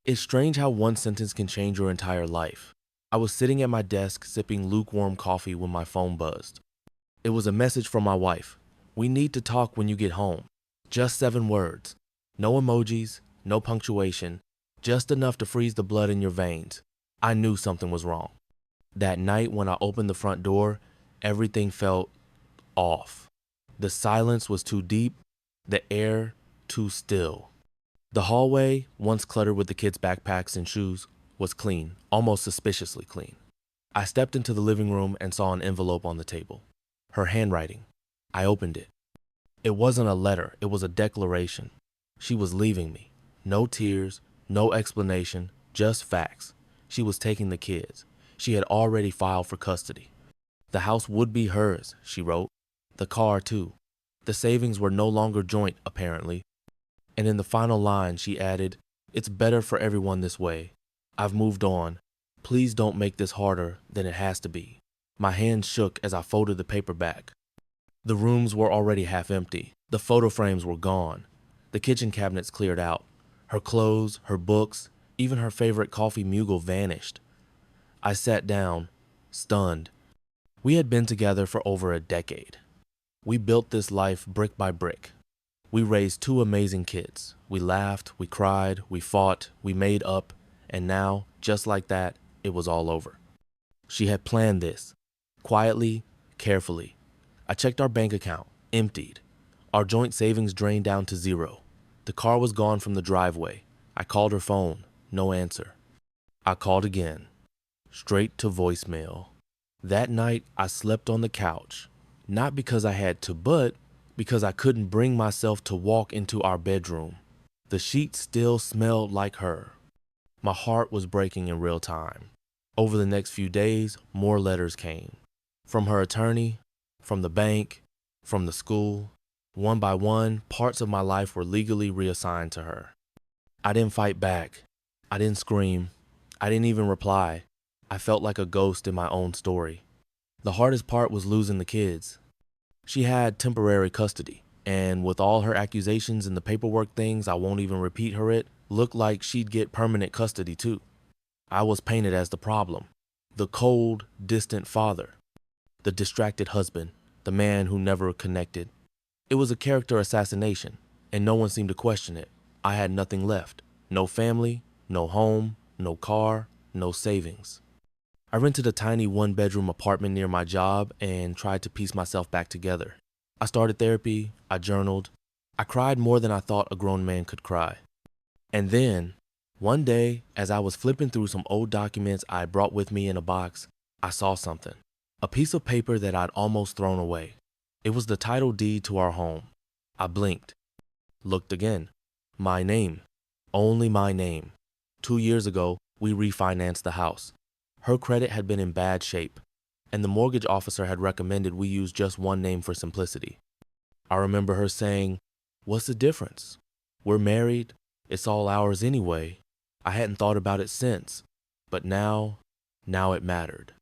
It's strange how one sentence can change your entire life. I was sitting at my desk sipping lukewarm coffee when my phone buzzed. It was a message from my wife. "We need to talk when you get home." Just 7 words. No emojis, no punctuation, just enough to freeze the blood in your veins. I knew something was wrong. That night when I opened the front door, everything felt off. The silence was too deep, the air too still. The hallway, once cluttered with the kids' backpacks and shoes, was clean, almost suspiciously clean. I stepped into the living room and saw an envelope on the table. Her handwriting. I opened it. It wasn't a letter, it was a declaration. She was leaving me. No tears, no explanation, just facts. She was taking the kids. She had already filed for custody. The house would be hers, she wrote. The car, too. The savings were no longer joint, apparently. And in the final line, she added, "It's better for everyone this way. I've moved on. Please don't make this harder than it has to be." My hands shook as I folded the paper back. The rooms were already half empty. The photo frames were gone. The kitchen cabinets cleared out. Her clothes, her books, even her favorite coffee Mughal vanished. I sat down, stunned. We had been together for over a decade. We built this life brick by brick. We raised 2 amazing kids. We laughed, we cried, we fought, we made up, and now, just like that, it was all over. She had planned this, quietly, carefully. I checked our bank account, emptied. Our joint savings drained down to zero. The car was gone from the driveway. I called her phone, no answer. I called again, straight to voicemail. That night, I slept on the couch, not because I had to, but because I couldn't bring myself to walk into our bedroom. The sheets still smelled like her. My heart was breaking in real time. Over the next few days, more letters came. From her attorney, from the bank, from the school. One by one, parts of my life were legally reassigned to her. I didn't fight back. I didn't scream. I didn't even reply. I felt like a ghost in my own story. The hardest part was losing the kids. She had temporary custody, and with all her accusations and the paperwork things I won't even repeat her it, looked like she'd get permanent custody too. I was painted as the problem, the cold, distant father, the distracted husband, the man who never connected. It was a character assassination, and no one seemed to question it. I had nothing left, no family, no home, no car, no savings. I rented a tiny 1-bedroom apartment near my job and tried to piece myself back together. I started therapy, I journaled. I cried more than I thought a grown man could cry. And then, one day, as I was flipping through some old documents I brought with me in a box, I saw something. A piece of paper that I'd almost thrown away. It was the title deed to our home. I blinked. Looked again. My name. Only my name. 2 years ago, we refinanced the house. Her credit had been in bad shape, and the mortgage officer had recommended we use just one name for simplicity. I remember her saying, "What's the difference? We're married. It's all ours anyway." I hadn't thought about it since, but now it mattered.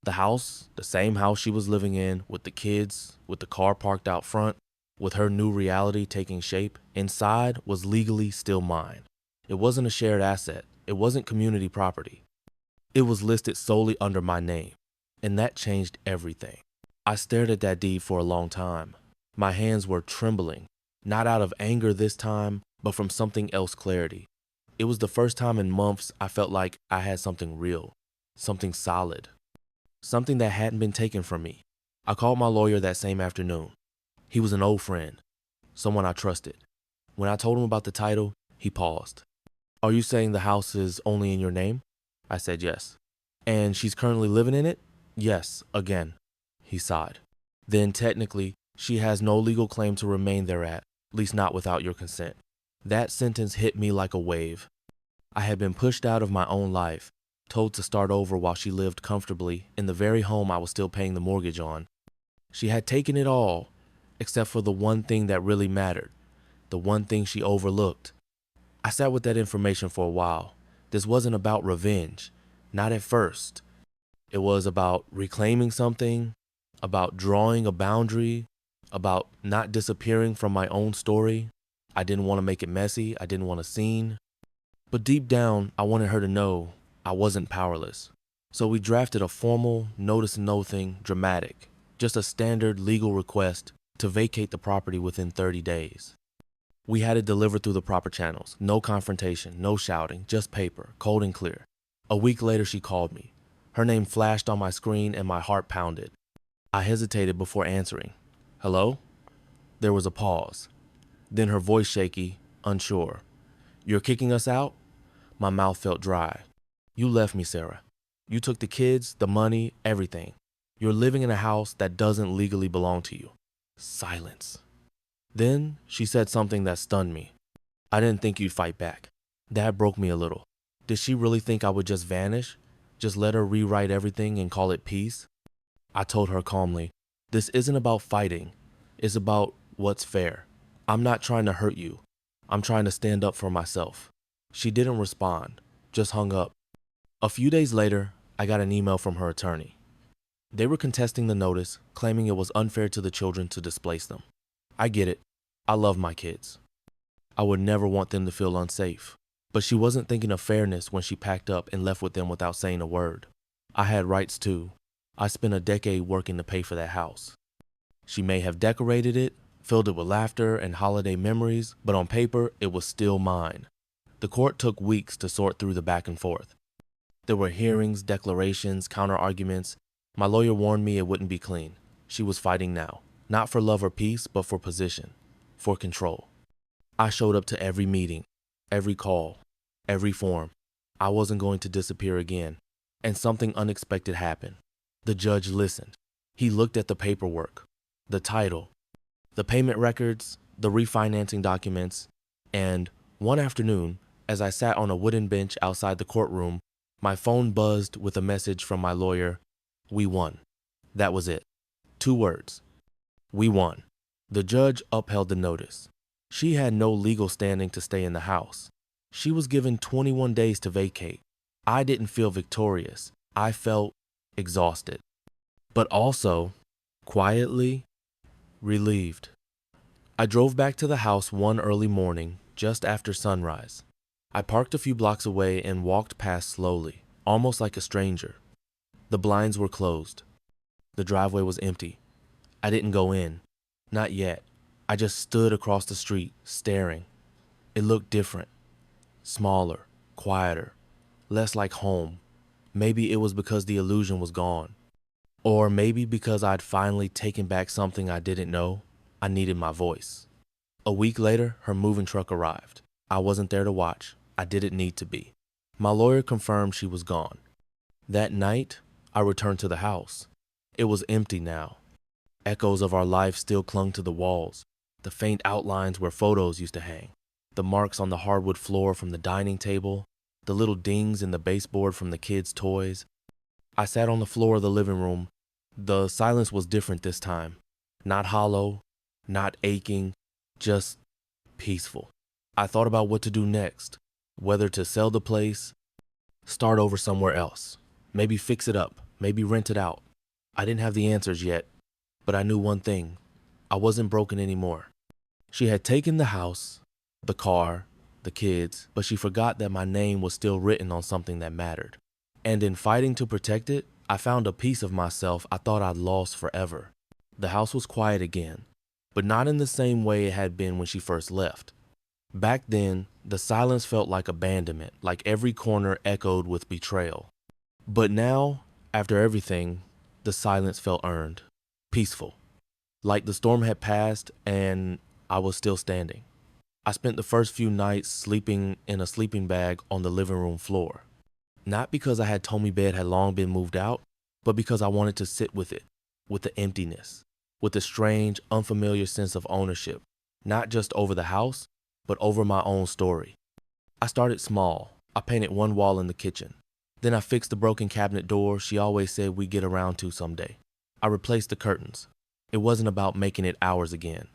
The house, the same house she was living in, with the kids, with the car parked out front, with her new reality taking shape, inside was legally still mine. It wasn't a shared asset. It wasn't community property. It was listed solely under my name, and that changed everything. I stared at that deed for a long time. My hands were trembling, not out of anger this time, but from something else clarity. It was the first time in months I felt like I had something real, something solid, something that hadn't been taken from me. I called my lawyer that same afternoon. He was an old friend, someone I trusted. When I told him about the title, he paused. "Are you saying the house is only in your name?" I said yes. "And she's currently living in it?" "Yes, again." He sighed. "Then technically, she has no legal claim to remain there at least not without your consent." That sentence hit me like a wave. I had been pushed out of my own life, told to start over while she lived comfortably in the very home I was still paying the mortgage on. She had taken it all, except for the one thing that really mattered, the one thing she overlooked. I sat with that information for a while. This wasn't about revenge, not at first. It was about reclaiming something, about drawing a boundary, about not disappearing from my own story. I didn't want to make it messy. I didn't want a scene. But deep down, I wanted her to know I wasn't powerless. So we drafted a formal notice no thing dramatic, just a standard legal request to vacate the property within 30 days. We had it delivered through the proper channels. No confrontation, no shouting, just paper, cold and clear. A week later, she called me. Her name flashed on my screen and my heart pounded. I hesitated before answering. Hello? There was a pause. Then her voice shaky, unsure. You're kicking us out? My mouth felt dry. You left me, Sarah. You took the kids, the money, everything. You're living in a house that doesn't legally belong to you. Silence. Then she said something that stunned me. I didn't think you'd fight back. That broke me a little. Did she really think I would just vanish? Just let her rewrite everything and call it peace? I told her calmly, this isn't about fighting. It's about what's fair. I'm not trying to hurt you. I'm trying to stand up for myself. She didn't respond, just hung up. A few days later, I got an email from her attorney. They were contesting the notice, claiming it was unfair to the children to displace them. I get it. I love my kids. I would never want them to feel unsafe. But she wasn't thinking of fairness when she packed up and left with them without saying a word. I had rights too. I spent a decade working to pay for that house. She may have decorated it, filled it with laughter and holiday memories, but on paper, it was still mine. The court took weeks to sort through the back and forth. There were hearings, declarations, counter-arguments. My lawyer warned me it wouldn't be clean. She was fighting now, not for love or peace, but for position, for control. I showed up to every meeting, every call, every form. I wasn't going to disappear again. And something unexpected happened. The judge listened. He looked at the paperwork, the title, the payment records, the refinancing documents, and one afternoon, as I sat on a wooden bench outside the courtroom, my phone buzzed with a message from my lawyer. We won. That was it. 2 words. We won. The judge upheld the notice. She had no legal standing to stay in the house. She was given 21 days to vacate. I didn't feel victorious. I felt exhausted. But also, quietly, relieved. I drove back to the house one early morning, just after sunrise. I parked a few blocks away and walked past slowly, almost like a stranger. The blinds were closed. The driveway was empty. I didn't go in. Not yet. I just stood across the street, staring. It looked different. Smaller, quieter, less like home. Maybe it was because the illusion was gone. Or maybe because I'd finally taken back something I didn't know. I needed my voice. A week later, her moving truck arrived. I wasn't there to watch. I didn't need to be. My lawyer confirmed she was gone. That night, I returned to the house. It was empty now. Echoes of our life still clung to the walls, the faint outlines where photos used to hang, the marks on the hardwood floor from the dining table, the little dings in the baseboard from the kids' toys. I sat on the floor of the living room. The silence was different this time. Not hollow, not aching, just peaceful. I thought about what to do next, whether to sell the place, start over somewhere else, maybe fix it up, maybe rent it out. I didn't have the answers yet, but I knew one thing. I wasn't broken anymore. She had taken the house, the car, the kids, but she forgot that my name was still written on something that mattered. And in fighting to protect it, I found a piece of myself I thought I'd lost forever. The house was quiet again, but not in the same way it had been when she first left. Back then, the silence felt like abandonment, like every corner echoed with betrayal. But now, after everything, the silence felt earned, peaceful. Like the storm had passed and I was still standing. I spent the first few nights sleeping in a sleeping bag on the living room floor. Not because I had told me bed had long been moved out, but because I wanted to sit with it, with the emptiness, with the strange, unfamiliar sense of ownership, not just over the house, but over my own story. I started small. I painted one wall in the kitchen. Then I fixed the broken cabinet door she always said we'd get around to someday. I replaced the curtains. It wasn't about making it ours again.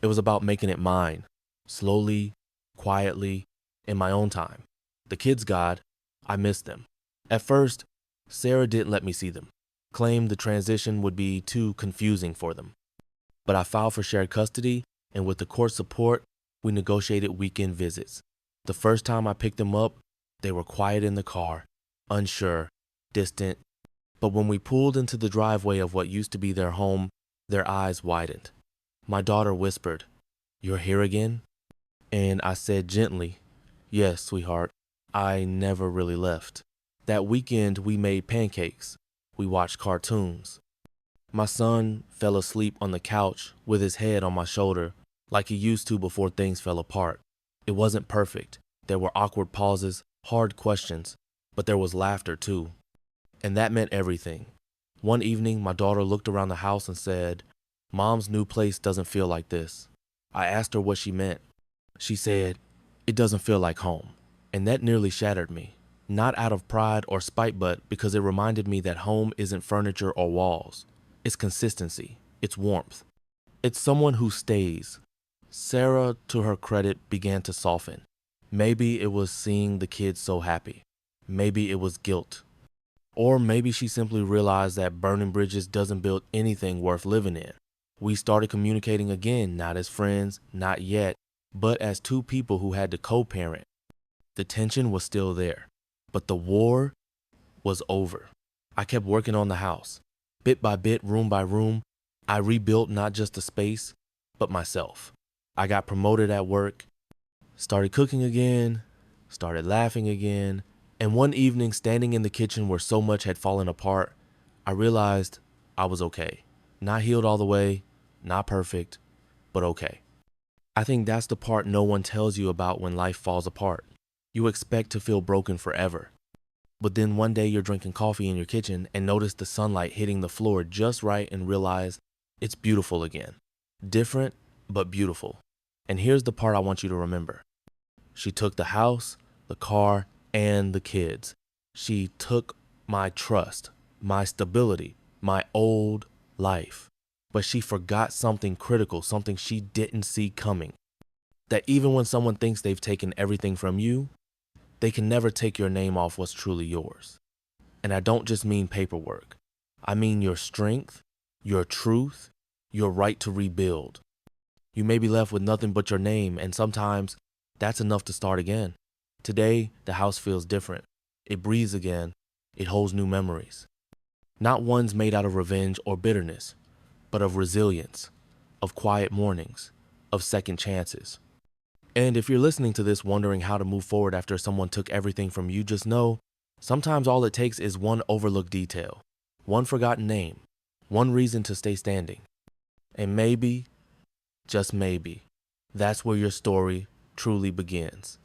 It was about making it mine, slowly, quietly, in my own time. The kids' God, I missed them. At first, Sarah didn't let me see them, claimed the transition would be too confusing for them. But I filed for shared custody, and with the court support, we negotiated weekend visits. The first time I picked them up, they were quiet in the car, unsure, distant. But when we pulled into the driveway of what used to be their home, their eyes widened. My daughter whispered, "You're here again?" And I said gently, "Yes, sweetheart. I never really left." That weekend, we made pancakes. We watched cartoons. My son fell asleep on the couch with his head on my shoulder, like he used to before things fell apart. It wasn't perfect. There were awkward pauses, hard questions, but there was laughter too. And that meant everything. One evening, my daughter looked around the house and said, "Mom's new place doesn't feel like this." I asked her what she meant. She said, "It doesn't feel like home." And that nearly shattered me. Not out of pride or spite, but because it reminded me that home isn't furniture or walls. It's consistency. It's warmth. It's someone who stays. Sarah, to her credit, began to soften. Maybe it was seeing the kids so happy. Maybe it was guilt. Or maybe she simply realized that burning bridges doesn't build anything worth living in. We started communicating again, not as friends, not yet, but as two people who had to co-parent. The tension was still there, but the war was over. I kept working on the house. Bit by bit, room by room, I rebuilt not just the space, but myself. I got promoted at work, started cooking again, started laughing again, and one evening, standing in the kitchen where so much had fallen apart, I realized I was okay. Not healed all the way, not perfect, but okay. I think that's the part no one tells you about when life falls apart. You expect to feel broken forever. But then one day you're drinking coffee in your kitchen and notice the sunlight hitting the floor just right and realize it's beautiful again. Different, but beautiful. And here's the part I want you to remember. She took the house, the car, and the kids. She took my trust, my stability, my old life. But she forgot something critical, something she didn't see coming. That even when someone thinks they've taken everything from you, they can never take your name off what's truly yours. And I don't just mean paperwork. I mean your strength, your truth, your right to rebuild. You may be left with nothing but your name, and sometimes that's enough to start again. Today, the house feels different. It breathes again. It holds new memories. Not ones made out of revenge or bitterness, but of resilience, of quiet mornings, of second chances. And if you're listening to this wondering how to move forward after someone took everything from you, just know sometimes all it takes is one overlooked detail, one forgotten name, one reason to stay standing. And maybe, just maybe, that's where your story truly begins.